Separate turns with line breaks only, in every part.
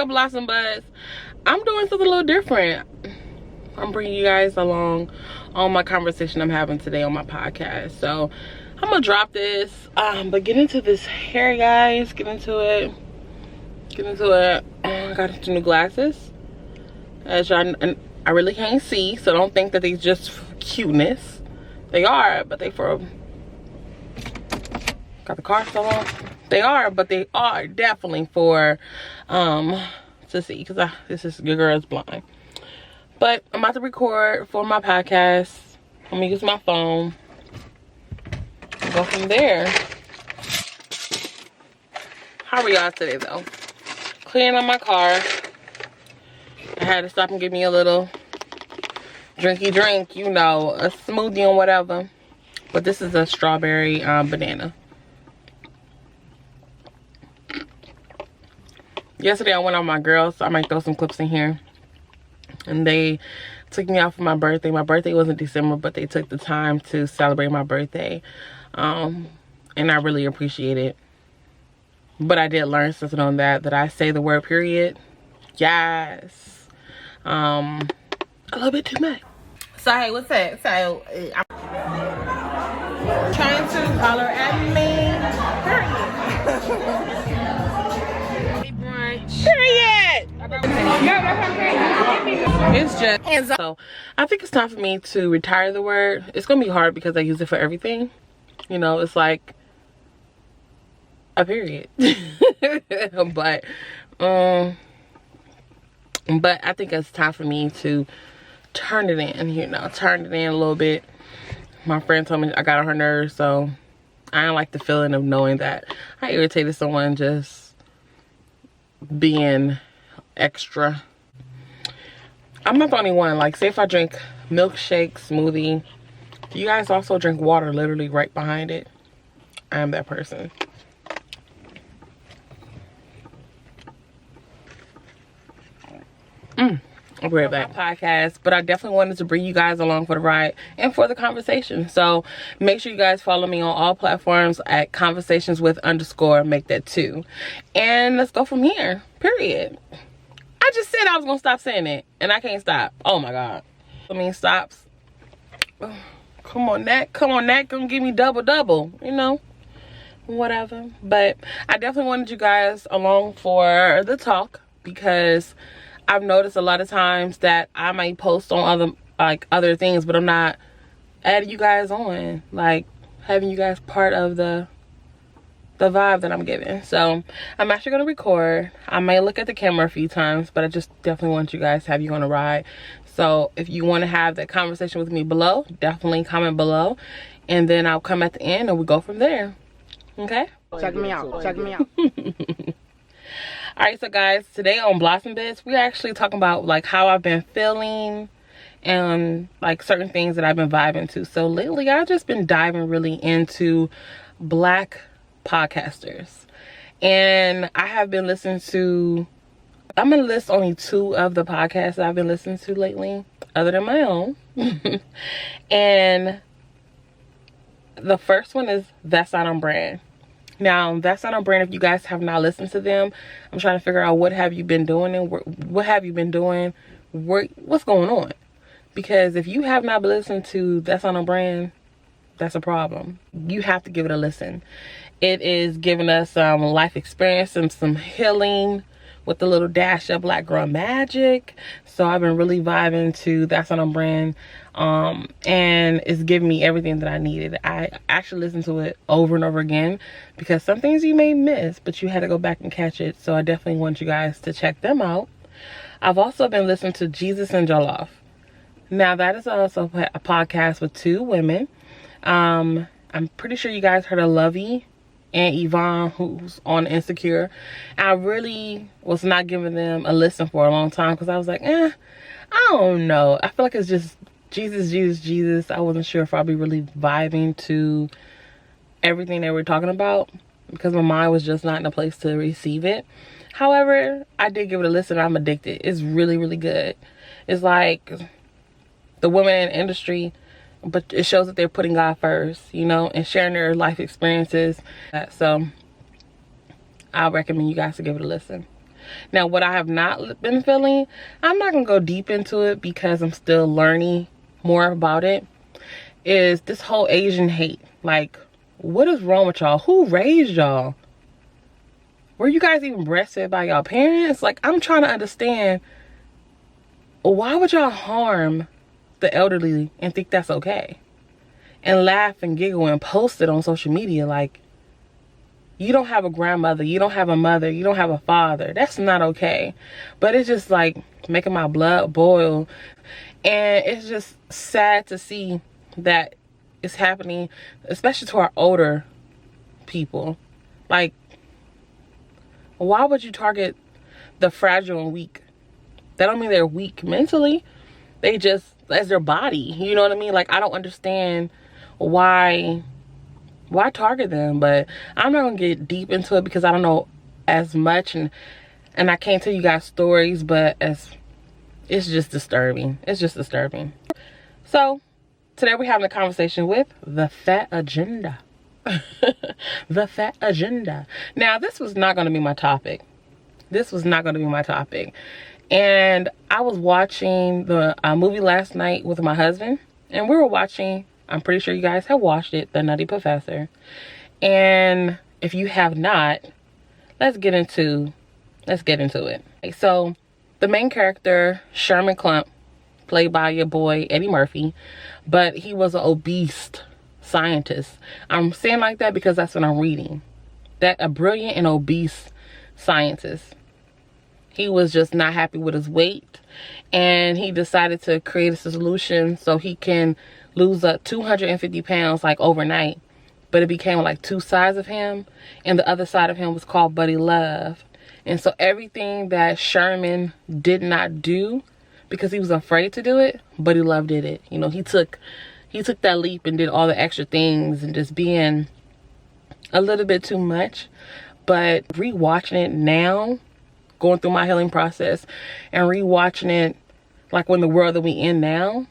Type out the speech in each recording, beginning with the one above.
up, Blossom Buds? I'm doing something a little different. I'm bringing you guys along on my conversation I'm having today on my podcast. So I'm gonna drop this, but get into this hair, guys. Get into it. I got some new glasses, as I really can't see, so don't think that they just for cuteness. They are, but they for got the car still on. They are, but they are definitely for to see, because this is your girl's blind. But I'm about to record for my podcast. I'm gonna use my phone. Go from there. How are y'all today though? Cleaning up my car. I had to stop and get me a little drinky drink, you know, a smoothie or whatever. But this is a strawberry banana. Yesterday I went out with my girls, so I might throw some clips in here. And they took me out for my birthday. My birthday wasn't December, but they took the time to celebrate my birthday. And I really appreciate it. But I did learn something on that I say the word period. Yes. A little bit too much. So hey, what's that? So I'm trying to holler at me. Period. It's just, and so I think it's time for me to retire the word. It's gonna be hard because I use it for everything. You know, it's like a period. but I think it's time for me to turn it in, you know, turn it in a little bit. My friend told me I got on her nerves, so I don't like the feeling of knowing that I irritated someone just being extra. I'm not the only one. Like, say if I drink milkshake, smoothie, do you guys also drink water literally right behind it? I am that person. I'll be right back. Podcast, but I definitely wanted to bring you guys along for the ride and for the conversation. So make sure you guys follow me on all platforms at conversationswith_ make that 2. And let's go from here. Period. I just said I was gonna stop saying it, and I can't stop. Oh my god. I mean, stops. Oh, come on, that gonna give me double, you know, whatever. But I definitely wanted you guys along for the talk, because I've noticed a lot of times that I might post on other things, but I'm not adding you guys on, like having you guys part of the vibe that I'm giving. So I'm actually gonna record. I may look at the camera a few times, but I just definitely want you guys to have you on a ride. So if you want to have that conversation with me below, definitely comment below, and then I'll come at the end and we go from there. Okay?
Check me out.
All right, so guys, today on Blossom Bits, we're actually talking about like how I've been feeling and like certain things that I've been vibing to. So lately I've just been diving really into Black podcasters, and I have been listening to, I'm gonna list only 2 of the podcasts that I've been listening to lately other than my own. And the first one is That's Not On Brand. Now, That's Not On Brand, if you guys have not listened to them, I'm trying to figure out what have you been doing and what have you been doing, what's going on. Because if you have not been listening to That's Not On Brand, that's a problem. You have to give it a listen. It is giving us some life experience and some healing with a little dash of Black girl magic. So I've been really vibing to That's Not On Brand. And it's giving me everything that I needed. I actually listened to it over and over again, because some things you may miss, but you had to go back and catch it. So I definitely want you guys to check them out. I've also been listening to Jesus and Jollof. Now that is also a podcast with 2 women. I'm pretty sure you guys heard of Lovey and Yvonne, who's on Insecure. I really was not giving them a listen for a long time, because I was like, I don't know. I feel like it's just Jesus. I wasn't sure if I'd be really vibing to everything they were talking about, because my mind was just not in a place to receive it. However, I did give it a listen. I'm addicted. It's really, really good. It's like the women in the industry, but it shows that they're putting God first, you know, and sharing their life experiences. So I recommend you guys to give it a listen. Now, what I have not been feeling, I'm not gonna go deep into it because I'm still learning more about it, is this whole Asian hate. Like, what is wrong with y'all? Who raised y'all? Were you guys even breastfed by y'all parents? Like, I'm trying to understand, why would y'all harm the elderly and think that's okay? And laugh and giggle and post it on social media like, you don't have a grandmother, you don't have a mother, you don't have a father. That's not okay. But it's just like making my blood boil. And it's just sad to see that it's happening, especially to our older people. Like, why would you target the fragile and weak? That don't mean they're weak mentally. They just, as their body, you know what I mean? Like, I don't understand why target them. But I'm not gonna get deep into it because I don't know as much, and I can't tell you guys stories, but it's just disturbing. It's just disturbing. So today we're having a conversation with the fat agenda. The fat agenda. Now, this was not going to be my topic. This was not going to be my topic. And I was watching the movie last night with my husband, and we were watching, I'm pretty sure you guys have watched it, The Nutty Professor. And if you have not, let's get into it. Okay, so the main character, Sherman Klump, played by your boy Eddie Murphy, but he was an obese scientist. I'm saying like that because that's what I'm reading. That a brilliant and obese scientist. He was just not happy with his weight, and he decided to create a solution so he can lose up 250 pounds like overnight. But it became like two sides of him, and the other side of him was called Buddy Love. And so everything that Sherman did not do because he was afraid to do it, Buddy Love did it. You know, he took that leap and did all the extra things, and just being a little bit too much. But rewatching it now, going through my healing process and rewatching it, like when the world that we in now,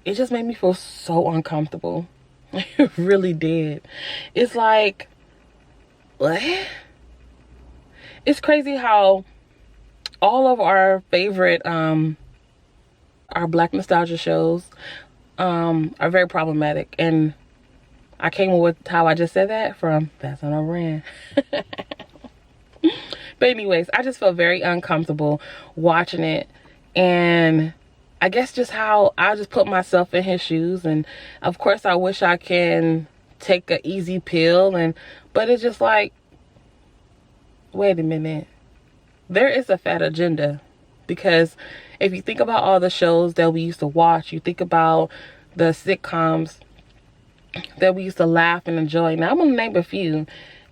it just made me feel so uncomfortable. It really did. It's like, what? It's crazy how all of our favorite our Black nostalgia shows are very problematic. And I came up with how I just said that from That's on a Brand. But anyways, I just felt very uncomfortable watching it. And I guess just how I just put myself in his shoes. And of course I wish I can take an easy pill, but it's just like, wait a minute. There is a fat agenda. Because if you think about all the shows that we used to watch, you think about the sitcoms that we used to laugh and enjoy. Now I'm gonna name a few,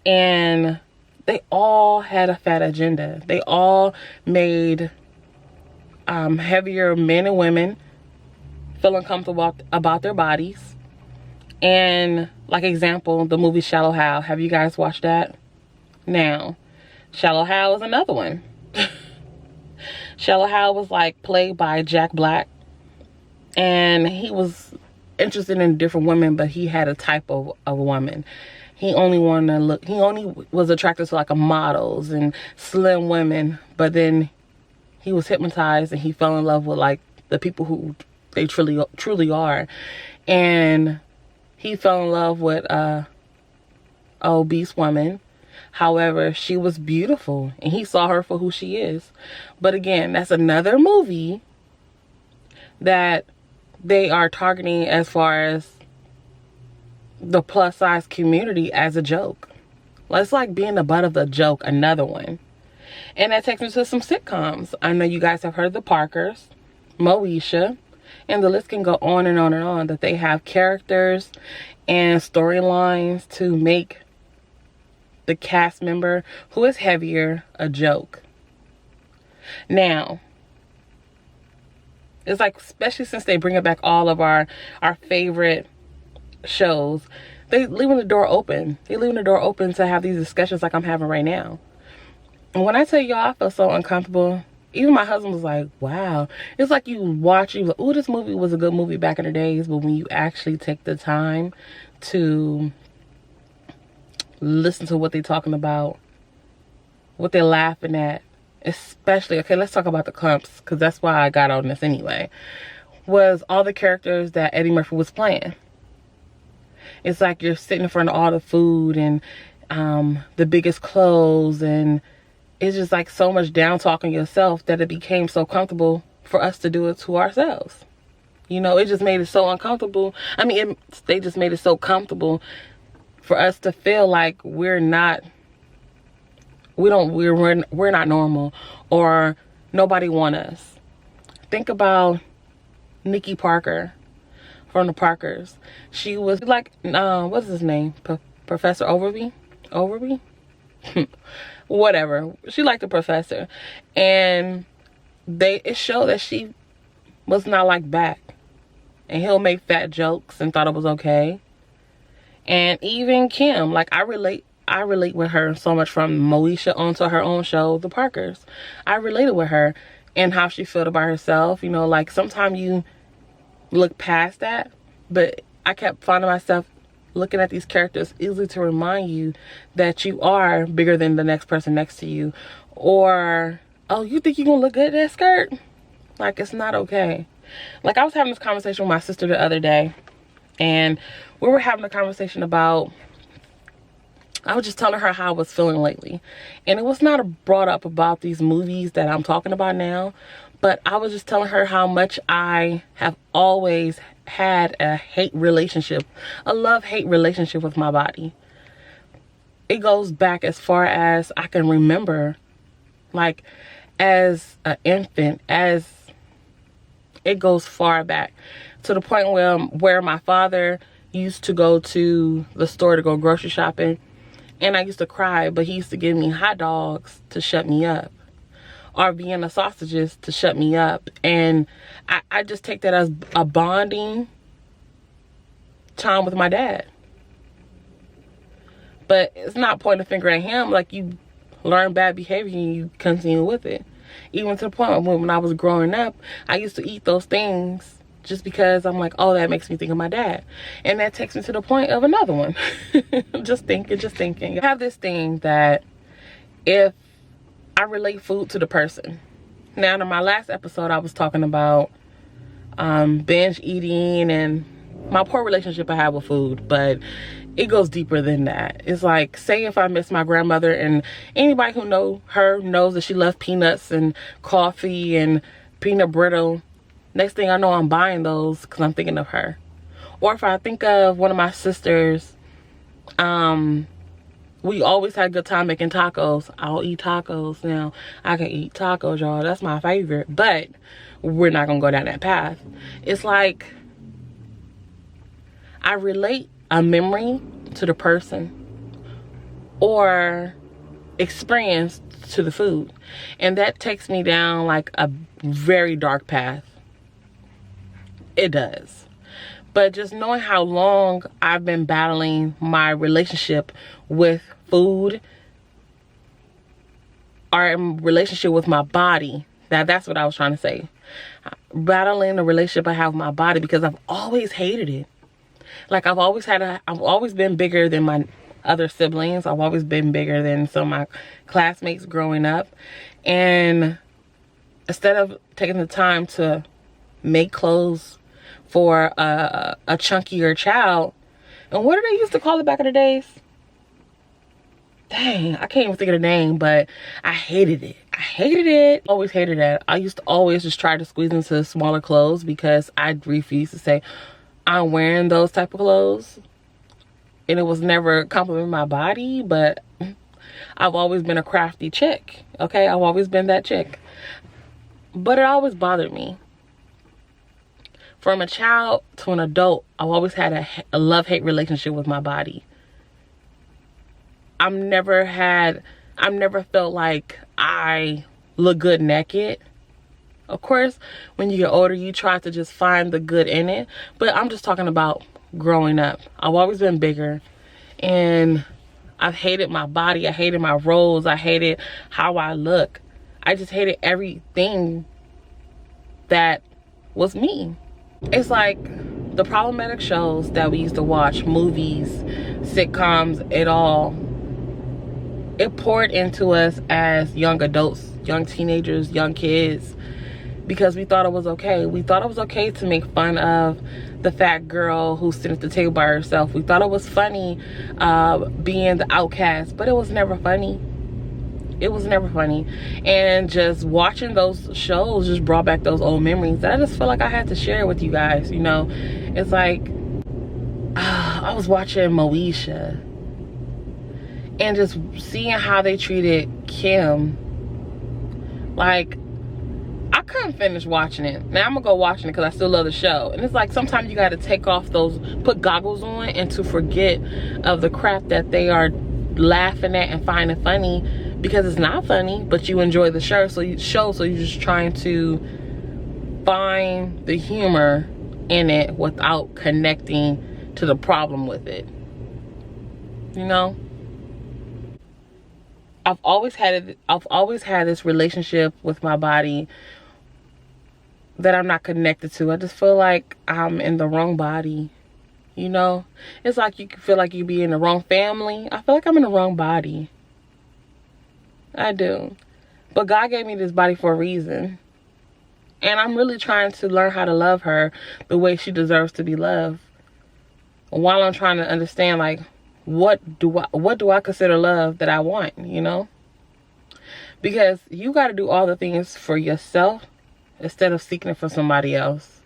and they all had a fat agenda. They all made heavier men and women feel uncomfortable about their bodies. And like example, the movie Shallow Hal. Have you guys watched that? Now, Shallow Hal is another one. Shallow Hal was like played by Jack Black, and he was interested in different women, but he had a type of woman. He only was attracted to like a models and slim women, but then he was hypnotized and he fell in love with like the people who they truly are. And he fell in love with a obese woman. However, she was beautiful and he saw her for who she is. But again, that's another movie that they are targeting as far as the plus size community as a joke. Well, it's like being the butt of the joke, another one. And that takes me to some sitcoms. I know you guys have heard of the Parkers, Moesha, and the list can go on and on and on, that they have characters and storylines to make the cast member who is heavier a joke. Now, it's like, especially since they bring back all of our favorite shows, they leaving the door open. They leaving the door open to have these discussions like I'm having right now. And when I tell y'all I feel so uncomfortable, even my husband was like, wow. It's like you watch, you like, oh, this movie was a good movie back in the days, but when you actually take the time to listen to what they're talking about, what they're laughing at, especially, okay, let's talk about the clumps, because that's why I got on this anyway, was all the characters that Eddie Murphy was playing. It's like you're sitting in front of all the food and the biggest clothes, and it's just like so much down talking yourself that it became so comfortable for us to do it to ourselves. You know, it just made it so uncomfortable. I mean, they just made it so comfortable for us to feel like we're not normal, or nobody want us. Think about Nikki Parker from the Parkers. She was like, what's his name? Professor Overby? Whatever. She liked the professor. And it showed that she was not like back. And he'll make fat jokes and thought it was okay. And even Kim, like I relate with her so much, from Moesha onto her own show, The Parkers. I related with her and how she felt about herself. You know, like sometimes you look past that, but I kept finding myself looking at these characters easily to remind you that you are bigger than the next person next to you. Or, oh, you think you're gonna look good in that skirt? Like, it's not okay. Like, I was having this conversation with my sister the other day, and we were having a conversation about, I was just telling her how I was feeling lately. And it was not brought up about these movies that I'm talking about now, but I was just telling her how much I have always had a love-hate relationship with my body. It goes back as far as I can remember, like as an infant, it goes far back to the point where my father used to go to the store to go grocery shopping, and I used to cry, but he used to give me hot dogs to shut me up, or Vienna sausages to shut me up. And I just take that as a bonding time with my dad. But it's not pointing a finger at him. Like, you learn bad behavior and you continue with it. Even to the point when I was growing up, I used to eat those things just because I'm like, oh, that makes me think of my dad. And that takes me to the point of another one. just thinking. I have this thing that if I relate food to the person. Now, in my last episode, I was talking about binge eating and my poor relationship I have with food, but it goes deeper than that. It's like, say if I miss my grandmother, and anybody who know her knows that she loves peanuts and coffee and peanut brittle. Next thing I know, I'm buying those because I'm thinking of her. Or if I think of one of my sisters, we always had a good time making tacos. I'll eat tacos now. I can eat tacos, y'all. That's my favorite. But we're not going to go down that path. It's like I relate a memory to the person or experience to the food. And that takes me down like a very dark path. It does. But just knowing how long I've been battling my relationship with food, or in relationship with my body, that's what I was trying to say. Battling the relationship I have with my body, because I've always hated it. Like, I've always been bigger than my other siblings. I've always been bigger than some of my classmates growing up. And instead of taking the time to make clothes for a chunkier child, and what did they used to call it back in the days? Dang, I can't even think of the name, but I hated it. I hated it. Always hated that. I used to always just try to squeeze into smaller clothes because I refused to say I'm wearing those type of clothes. And it was never complimenting my body, but I've always been a crafty chick. Okay, I've always been that chick. But it always bothered me. From a child to an adult, I've always had a love-hate relationship with my body. I've never felt like I look good naked. Of course, when you get older, you try to just find the good in it. But I'm just talking about growing up. I've always been bigger. And I've hated my body. I hated my roles. I hated how I look. I just hated everything that was me. It's like the problematic shows that we used to watch, movies, sitcoms, it poured into us as young adults young teenagers, young kids, because we thought it was okay. We thought it was okay to make fun of the fat girl who's sitting at the table by herself. We thought it was funny being the outcast, but it was never funny. It was never funny. And just watching those shows just brought back those old memories that I just feel like I had to share with you guys. You know, it's like I was watching Moesha and just seeing how they treated Kim. Like, I couldn't finish watching it. Now I'm gonna go watching it because I still love the show. And it's like sometimes you got to take off those, put goggles on, and to forget of the crap that they are laughing at and finding funny, because it's not funny, but you enjoy the show. So you're just trying to find the humor in it without connecting to the problem with it. You know, I've always had this relationship with my body that I'm not connected to. I just feel like I'm in the wrong body. You know, it's like you feel like you be in the wrong family. I feel like I'm in the wrong body. I do. But God gave me this body for a reason. And I'm really trying to learn how to love her the way she deserves to be loved. While I'm trying to understand, like, what do I consider love that I want, you know? Because you got to do all the things for yourself instead of seeking it for somebody else.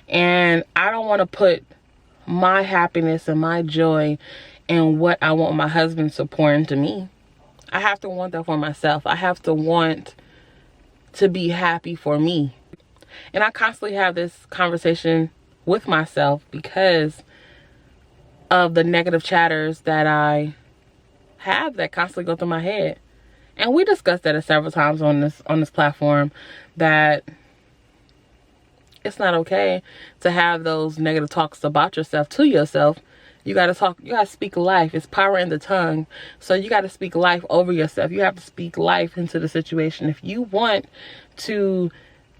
And I don't want to put my happiness and my joy in what I want my husband to pour into me. I have to want that for myself. I have to want to be happy for me. And I constantly have this conversation with myself because of the negative chatters that I have that constantly go through my head. And we discussed that several times on this platform, that it's not okay to have those negative talks about yourself to yourself. You gotta speak life. It's power in the tongue. So you gotta speak life over yourself. You have to speak life into the situation. If you want to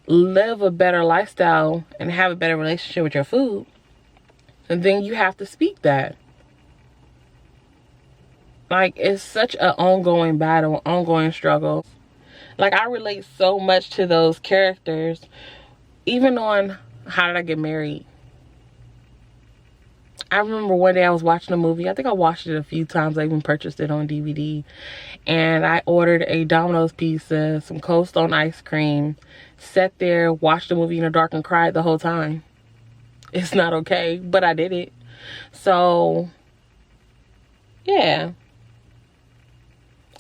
live a better lifestyle and have a better relationship with your food, then you have to speak that. Like, it's such an ongoing battle, ongoing struggle. Like, I relate so much to those characters, even on How Did I Get Married. I remember one day I was watching a movie. I think I watched it a few times. I even purchased it on DVD. And I ordered a Domino's pizza, some Cold Stone ice cream, sat there, watched the movie in the dark, and cried the whole time. It's not okay, but I did it. So, yeah.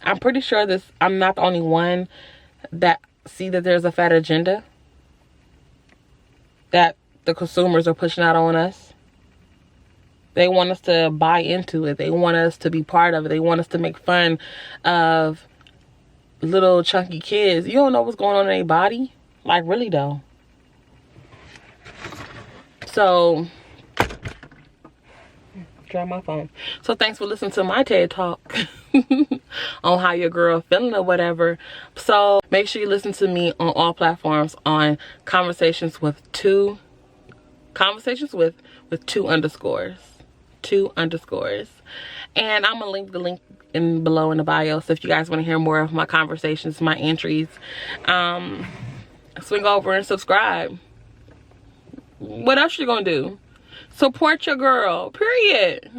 I'm pretty sure I'm not the only one that see that there's a fat agenda that the consumers are pushing out on us. They want us to buy into it. They want us to be part of it. They want us to make fun of little chunky kids. You don't know what's going on in their body. Like, really though. So, drop my phone. So thanks for listening to my TED Talk on how your girl feeling or whatever. So make sure you listen to me on all platforms on Conversations with two underscores. 2 underscores. And I'm gonna link the link below in the bio. So if you guys want to hear more of my conversations, my entries, swing over and subscribe. What else you gonna do? Support your girl, period.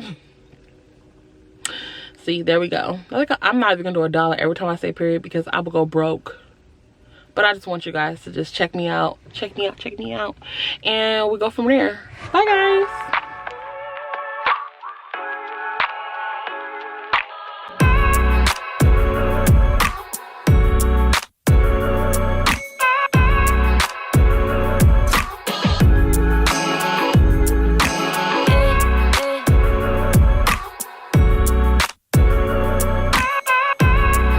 See, there we go. I'm not even gonna do $1 every time I say period, because I will go broke. But I just want you guys to just check me out, and we go from there. Bye guys.